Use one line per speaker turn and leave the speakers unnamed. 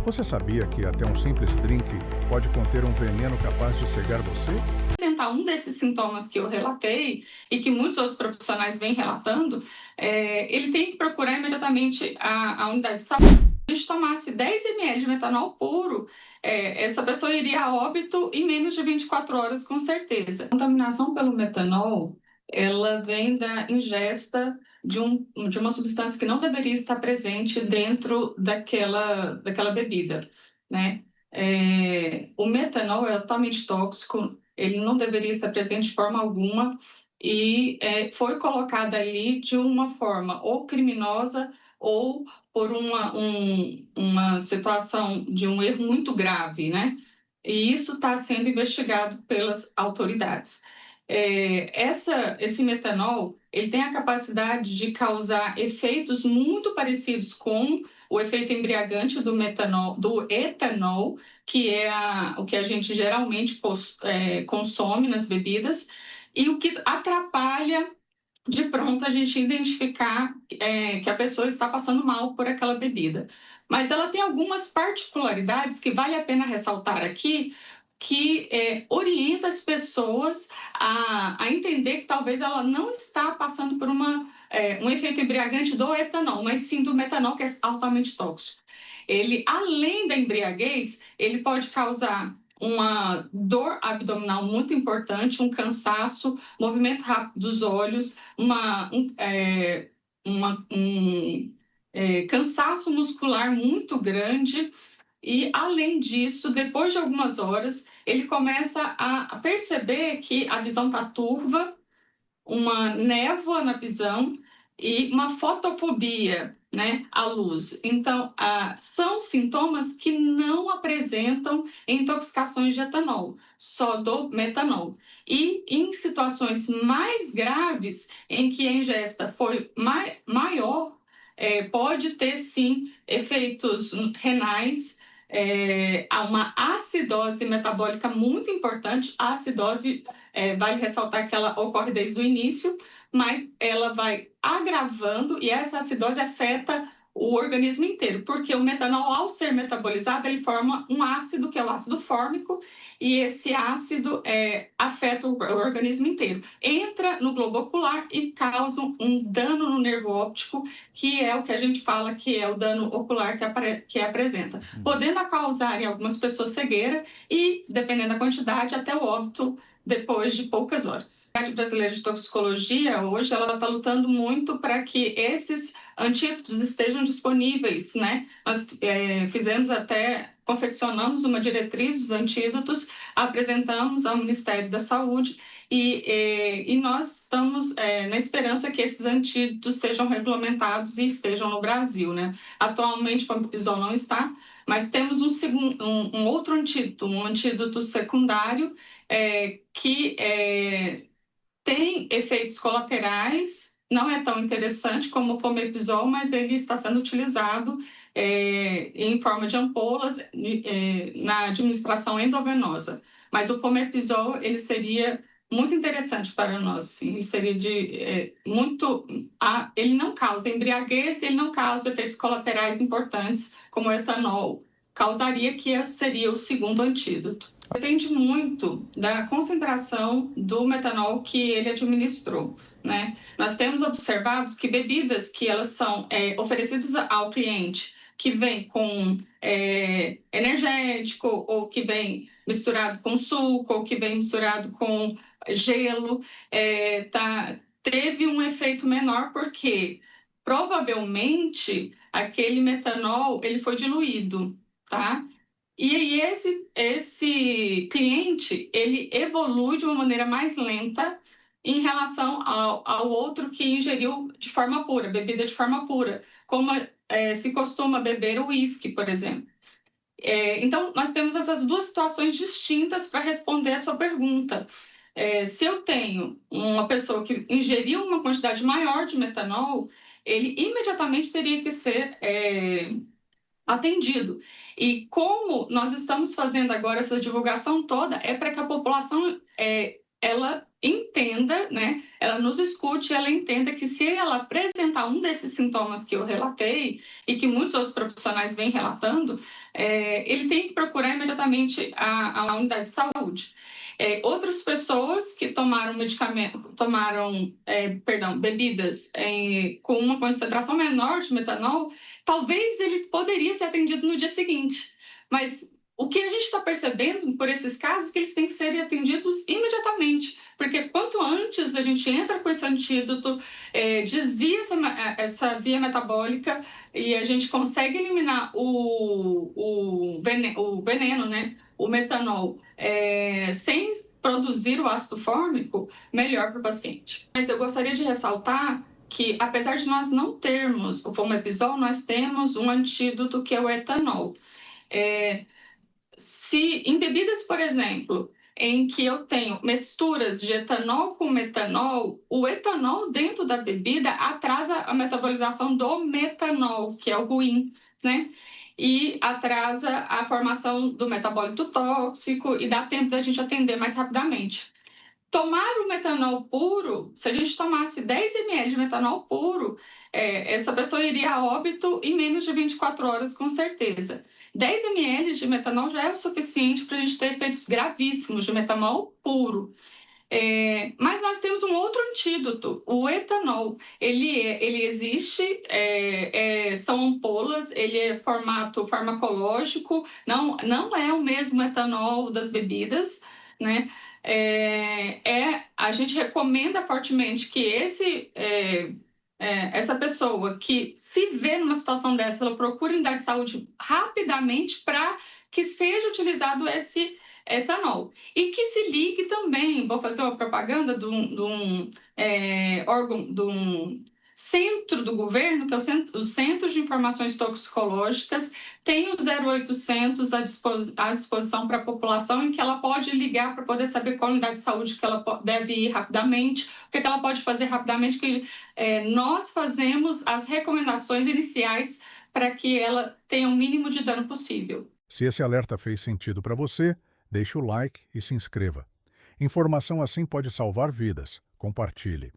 Você sabia que até um simples drink pode conter um veneno capaz de cegar você?
Apresentar um desses sintomas que eu relatei e que muitos outros profissionais vêm relatando, ele tem que procurar imediatamente a unidade de saúde. Se a gente tomasse 10 ml de metanol puro, essa pessoa iria a óbito em menos de 24 horas, com certeza. A contaminação pelo metanol, ela vem da ingesta de uma substância que não deveria estar presente dentro daquela bebida, né? O metanol é altamente tóxico, ele não deveria estar presente de forma alguma e foi colocado ali de uma forma ou criminosa ou por uma situação de um erro muito grave, né? E isso está sendo investigado pelas autoridades. Esse metanol, ele tem a capacidade de causar efeitos muito parecidos com o efeito embriagante do metanol, do etanol, que é o que a gente geralmente consome nas bebidas, e o que atrapalha de pronto a gente identificar que a pessoa está passando mal por aquela bebida. Mas ela tem algumas particularidades que vale a pena ressaltar aqui, que orienta as pessoas a entender que talvez ela não está passando por um efeito embriagante do etanol, mas sim do metanol, que é altamente tóxico. Ele, além da embriaguez, ele pode causar uma dor abdominal muito importante, um cansaço, movimento rápido dos olhos, cansaço muscular muito grande. E, além disso, depois de algumas horas, ele começa a perceber que a visão está turva, uma névoa na visão e uma fotofobia, né, à luz. Então, são sintomas que não apresentam intoxicações de etanol, só do metanol. E em situações mais graves, em que a ingesta foi maior, pode ter sim efeitos renais. Há uma acidose metabólica muito importante. A acidose, vale ressaltar que ela ocorre desde o início, mas ela vai agravando e essa acidose afeta o organismo inteiro, porque o metanol, ao ser metabolizado, ele forma um ácido, que é o ácido fórmico, e esse ácido afeta o organismo inteiro. Entra no globo ocular e causa um dano no nervo óptico, que é o que a gente fala que é o dano ocular que apresenta, podendo causar em algumas pessoas cegueira e, dependendo da quantidade, até o óbito depois de poucas horas. A Sociedade Brasileira de Toxicologia, hoje, ela está lutando muito para que esses antídotos estejam disponíveis, né? Nós confeccionamos uma diretriz dos antídotos, apresentamos ao Ministério da Saúde e nós estamos na esperança que esses antídotos sejam regulamentados e estejam no Brasil, né? Atualmente, o famotidil não está, mas temos um outro antídoto, um antídoto secundário, que tem efeitos colaterais, não é tão interessante como o fomepizol, mas ele está sendo utilizado em forma de ampolas na administração endovenosa. Mas o fomepizol, ele seria muito interessante para nós, sim. Ele seria ele não causa embriaguez, ele não causa efeitos colaterais importantes, como o etanol causaria, que esse seria o segundo antídoto. Depende muito da concentração do metanol que ele administrou, né? Nós temos observado que bebidas que elas são oferecidas ao cliente, que vem com energético, ou que vem misturado com suco, ou que vem misturado com gelo, teve um efeito menor, porque provavelmente aquele metanol ele foi diluído, tá? E aí esse cliente, ele evolui de uma maneira mais lenta em relação ao outro que ingeriu de forma pura, bebida de forma pura, como se costuma beber o uísque, por exemplo. Então, nós temos essas duas situações distintas para responder a sua pergunta. Se eu tenho uma pessoa que ingeriu uma quantidade maior de metanol, ele imediatamente teria que ser atendido. E como nós estamos fazendo agora essa divulgação toda, é para que a população ela entenda, né? Ela nos escute, ela entenda que se ela apresentar um desses sintomas que eu relatei e que muitos outros profissionais vêm relatando, ele tem que procurar imediatamente a unidade de saúde. Outras pessoas que tomaram bebidas com uma concentração menor de metanol, talvez ele poderia ser atendido no dia seguinte, mas o que a gente está percebendo por esses casos é que eles têm que ser atendidos imediatamente, porque quanto antes a gente entra com esse antídoto, desvia essa via metabólica e a gente consegue eliminar o veneno, né? O metanol, sem produzir o ácido fórmico, melhor para o paciente. Mas eu gostaria de ressaltar que, apesar de nós não termos o fomepizol, nós temos um antídoto que é o etanol. Se em bebidas, por exemplo, em que eu tenho misturas de etanol com metanol, o etanol dentro da bebida atrasa a metabolização do metanol, que é o ruim, né? E atrasa a formação do metabólito tóxico e dá tempo da gente atender mais rapidamente. Tomar o metanol puro, se a gente tomasse 10 ml de metanol puro, essa pessoa iria a óbito em menos de 24 horas, com certeza. 10 ml de metanol já é o suficiente para a gente ter efeitos gravíssimos de metanol puro. Mas nós temos um outro antídoto, o etanol. Ele existe, são ampolas, ele é formato farmacológico, não é o mesmo etanol das bebidas, né? A gente recomenda fortemente que essa pessoa que se vê numa situação dessa, ela procure unidade de saúde rapidamente para que seja utilizado esse etanol. E que se ligue também, vou fazer uma propaganda de um órgão, de um centro do governo, que é o Centro de Informações Toxicológicas, tem o 0800 à disposição para a população, em que ela pode ligar para poder saber qual unidade de saúde que ela deve ir rapidamente, o que ela pode fazer rapidamente, que nós fazemos as recomendações iniciais para que ela tenha o mínimo de dano possível.
Se esse alerta fez sentido para você, deixe o like e se inscreva. Informação assim pode salvar vidas. Compartilhe.